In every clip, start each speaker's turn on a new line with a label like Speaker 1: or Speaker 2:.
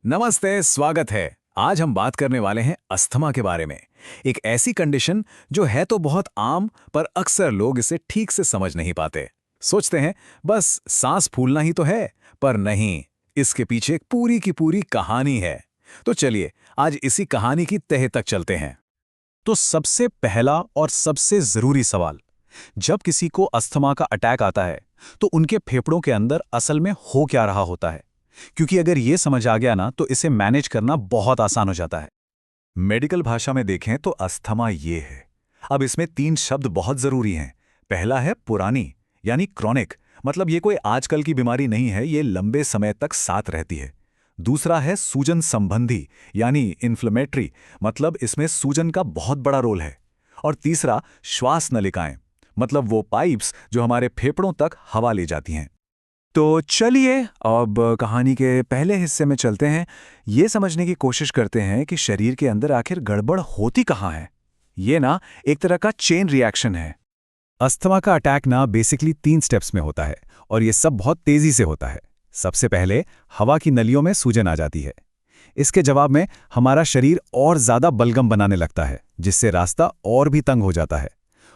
Speaker 1: नमस्ते, स्वागत है। आज हम बात करने वाले हैं अस्थमा के बारे में। एक ऐसी कंडीशन जो है तो बहुत आम, पर अक्सर लोग इसे ठीक से समझ नहीं पाते। सोचते हैं बस सांस फूलना ही तो है, पर नहीं, इसके पीछे एक पूरी की पूरी कहानी है। तो चलिए आज इसी कहानी की तह तक चलते हैं।
Speaker 2: तो सबसे पहला और सबसे जरूरी सवाल, जब किसी को अस्थमा का अटैक आता है तो उनके फेफड़ों के अंदर असल में हो क्या रहा होता है? क्योंकि अगर ये समझ आ गया ना तो इसे मैनेज करना बहुत आसान हो जाता है।
Speaker 3: मेडिकल भाषा में देखें तो अस्थमा ये है। अब इसमें 3 शब्द बहुत जरूरी हैं। पहला है पुरानी, यानी क्रॉनिक, मतलब ये कोई आजकल की बीमारी नहीं है, ये लंबे समय तक साथ रहती है। दूसरा है सूजन संबंधी, यानी इन्फ्लेमेटरी, मतलब इसमें सूजन का बहुत बड़ा रोल है। और तीसरा श्वास नलिकाएं, मतलब वो पाइप्स जो हमारे फेफड़ों तक हवा ले जाती हैं।
Speaker 2: तो चलिए अब कहानी के पहले हिस्से में चलते हैं। ये समझने की कोशिश करते हैं कि शरीर के अंदर आखिर गड़बड़ होती कहाँ है। ये ना एक तरह का चेन रिएक्शन है। अस्थमा का अटैक ना बेसिकली 3 स्टेप्स में होता है और ये सब बहुत तेजी से होता है। सबसे पहले हवा की नलियों में सूजन आ जाती है। इसके जवाब में हमारा शरीर और ज्यादा बलगम बनाने लगता है, जिससे रास्ता और भी तंग हो जाता है।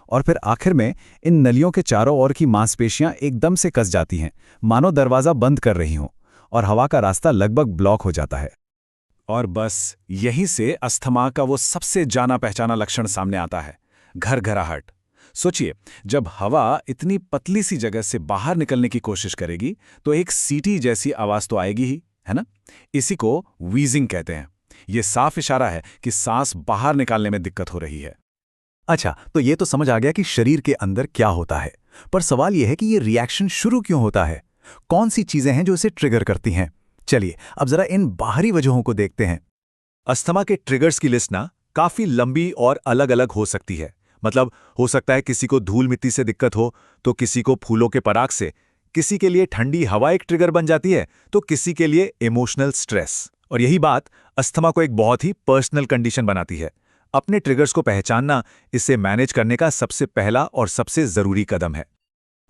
Speaker 2: और फिर आखिर में इन नलियों के चारों ओर की मांसपेशियां एकदम से कस जाती हैं, मानो दरवाजा बंद कर रही हों, और हवा का रास्ता लगभग ब्लॉक हो जाता है।
Speaker 1: और बस यहीं से अस्थमा का वो सबसे जाना पहचाना लक्षण सामने आता है, घरघराहट। सोचिए, जब हवा इतनी पतली सी जगह से बाहर निकलने की कोशिश करेगी तो एक सीटी जैसी आवाज तो आएगी ही, है ना? इसी को व्हीजिंग कहते हैं। ये साफ इशारा है कि सांस बाहर निकालने में दिक्कत हो रही है।
Speaker 2: अच्छा, तो ये तो समझ आ गया कि शरीर के अंदर क्या होता है, पर सवाल यह है कि ये रिएक्शन शुरू क्यों होता है? कौन सी चीजें हैं जो इसे ट्रिगर करती हैं? चलिए अब जरा इन बाहरी वजहों को देखते हैं।
Speaker 3: अस्थमा के ट्रिगर्स की लिस्ट ना काफी लंबी और अलग-अलग हो सकती है। मतलब हो सकता है किसी को धूल मिट्टी से दिक्कत हो, तो किसी को फूलों के पराग से, किसी के लिए ठंडी हवा एक ट्रिगर बन जाती है, तो किसी के लिए इमोशनल स्ट्रेस। और यही बात अस्थमा को एक बहुत ही पर्सनल कंडीशन बनाती है। अपने ट्रिगर्स को पहचानना इसे मैनेज करने का सबसे पहला और सबसे जरूरी कदम है।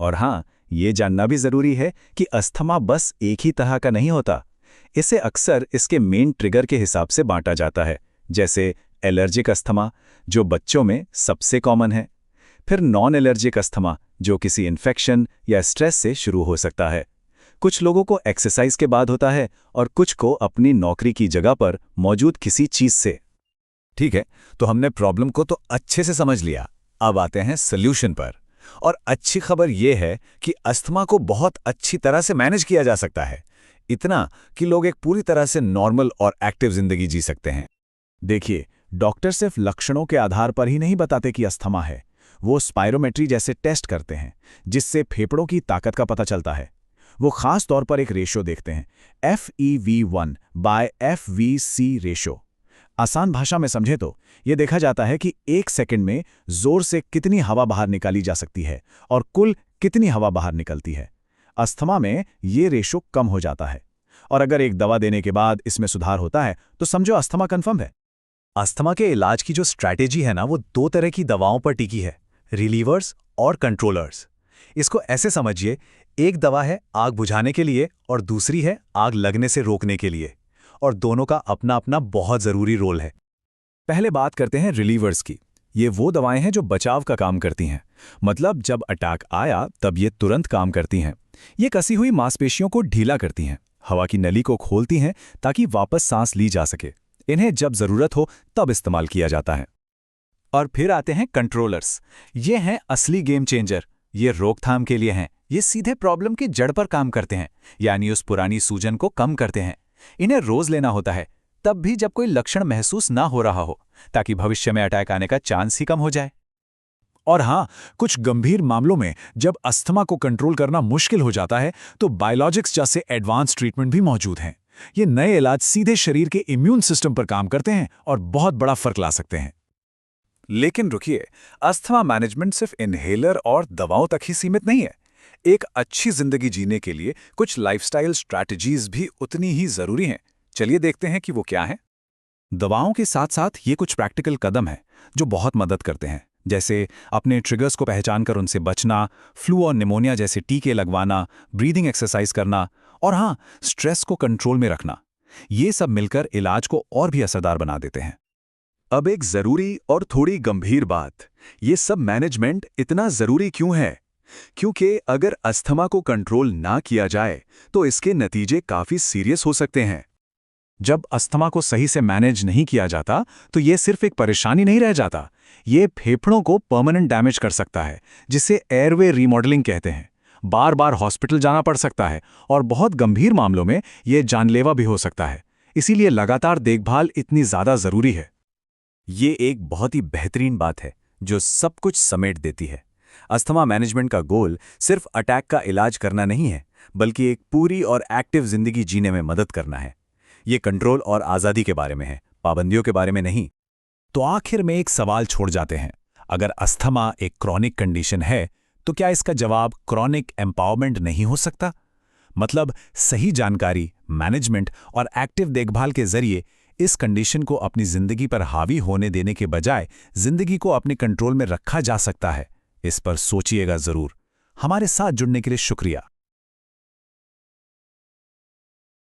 Speaker 2: और हाँ, ये जानना भी जरूरी है कि अस्थमा बस एक ही तरह का नहीं होता। इसे अक्सर इसके मेन ट्रिगर के हिसाब से बांटा जाता है, जैसे एलर्जिक अस्थमा, जो बच्चों में सबसे कॉमन है। फिर नॉन एलर्जिक अस्थमा, जो किसी इन्फेक्शन या स्ट्रेस से शुरू हो सकता है। कुछ लोगों को एक्सरसाइज के बाद होता है और कुछ को अपनी नौकरी की जगह पर मौजूद किसी चीज से।
Speaker 1: ठीक है, तो हमने प्रॉब्लम को तो अच्छे से समझ लिया। अब आते हैं सॉल्यूशन पर। और अच्छी खबर यह है कि अस्थमा को बहुत अच्छी तरह से मैनेज किया जा सकता है, इतना कि लोग एक पूरी तरह से नॉर्मल और एक्टिव जिंदगी जी सकते हैं। देखिए, डॉक्टर सिर्फ लक्षणों के आधार पर ही नहीं बताते कि अस्थमा है। वो स्पायरोमेट्री जैसे टेस्ट करते हैं, जिससे फेफड़ों की ताकत का पता चलता है। वो खास तौर पर एक रेशो देखते हैं, FEV1/FVC रेशो। आसान भाषा में समझे तो ये देखा जाता है कि 1 सेकंड में जोर से कितनी हवा बाहर निकाली जा सकती है और कुल कितनी हवा बाहर निकलती है। अस्थमा में ये रेशो कम हो जाता है, और अगर एक दवा देने के बाद इसमें सुधार होता है तो समझो अस्थमा कंफर्म है।
Speaker 3: अस्थमा के इलाज की जो स्ट्रैटेजी है ना, वो 2 तरह की दवाओं पर टिकी है, रिलीवर्स और कंट्रोलर्स। इसको ऐसे समझिए, एक दवा है आग बुझाने के लिए और दूसरी है आग लगने से रोकने के लिए, और दोनों का अपना अपना बहुत जरूरी रोल है।
Speaker 1: पहले बात करते हैं रिलीवर्स की। ये वो दवाएं हैं जो बचाव का काम करती हैं, मतलब जब अटैक आया तब ये तुरंत काम करती हैं। ये कसी हुई मांसपेशियों को ढीला करती हैं, हवा की नली को खोलती हैं ताकि वापस सांस ली जा सके। इन्हें जब जरूरत हो तब इस्तेमाल किया जाता है।
Speaker 2: और फिर आते हैं कंट्रोलर्स। ये हैं असली गेम चेंजर। ये रोकथाम के लिए हैं। ये सीधे प्रॉब्लम की जड़ पर काम करते हैं, यानी उस पुरानी सूजन को कम करते हैं। इन्हें रोज लेना होता है, तब भी जब कोई लक्षण महसूस ना हो रहा हो, ताकि भविष्य में अटैक आने का चांस ही कम हो जाए।
Speaker 1: और हाँ, कुछ गंभीर मामलों में जब अस्थमा को कंट्रोल करना मुश्किल हो जाता है तो बायोलॉजिक्स जैसे एडवांस ट्रीटमेंट भी मौजूद हैं। ये नए इलाज सीधे शरीर के इम्यून सिस्टम पर काम करते हैं और बहुत बड़ा फर्क ला सकते हैं। लेकिन रुकिए, अस्थमा मैनेजमेंट सिर्फ इनहेलर और दवाओं तक ही सीमित नहीं है। एक अच्छी जिंदगी जीने के लिए कुछ लाइफस्टाइल स्ट्रैटेजीज भी उतनी ही जरूरी हैं। चलिए देखते हैं कि वो क्या है। दवाओं के साथ साथ ये कुछ प्रैक्टिकल कदम हैं जो बहुत मदद करते हैं, जैसे अपने ट्रिगर्स को पहचानकर उनसे बचना, फ्लू और निमोनिया जैसे टीके लगवाना, ब्रीदिंग एक्सरसाइज करना, और हाँ, स्ट्रेस को कंट्रोल में रखना। ये सब मिलकर इलाज को और भी असरदार बना देते हैं।
Speaker 3: अब एक जरूरी और थोड़ी गंभीर बात, ये सब मैनेजमेंट इतना जरूरी क्यों है? क्योंकि अगर अस्थमा को कंट्रोल ना किया जाए तो इसके नतीजे काफी सीरियस हो सकते हैं।
Speaker 1: जब अस्थमा को सही से मैनेज नहीं किया जाता तो ये सिर्फ एक परेशानी नहीं रह जाता, ये फेफड़ों को परमानेंट डैमेज कर सकता है, जिसे एयरवे रीमॉडलिंग कहते हैं। बार बार हॉस्पिटल जाना पड़ सकता है और बहुत गंभीर मामलों में ये जानलेवा भी हो सकता है। इसीलिए लगातार देखभाल इतनी ज्यादा जरूरी है।
Speaker 3: ये एक बहुत ही बेहतरीन बात है जो सब कुछ समेट देती है। अस्थमा मैनेजमेंट का गोल सिर्फ अटैक का इलाज करना नहीं है, बल्कि एक पूरी और एक्टिव जिंदगी जीने में मदद करना है। ये कंट्रोल और आज़ादी के बारे में है, पाबंदियों के बारे में नहीं।
Speaker 1: तो आखिर में एक सवाल छोड़ जाते हैं, अगर अस्थमा एक क्रॉनिक कंडीशन है तो क्या इसका जवाब क्रॉनिक एम्पावरमेंट नहीं हो सकता? मतलब सही जानकारी, मैनेजमेंट और एक्टिव देखभाल के जरिए इस कंडीशन को अपनी जिंदगी पर हावी होने देने के बजाय जिंदगी को अपने कंट्रोल में रखा जा सकता है। इस पर सोचिएगा जरूर। हमारे साथ जुड़ने के लिए शुक्रिया।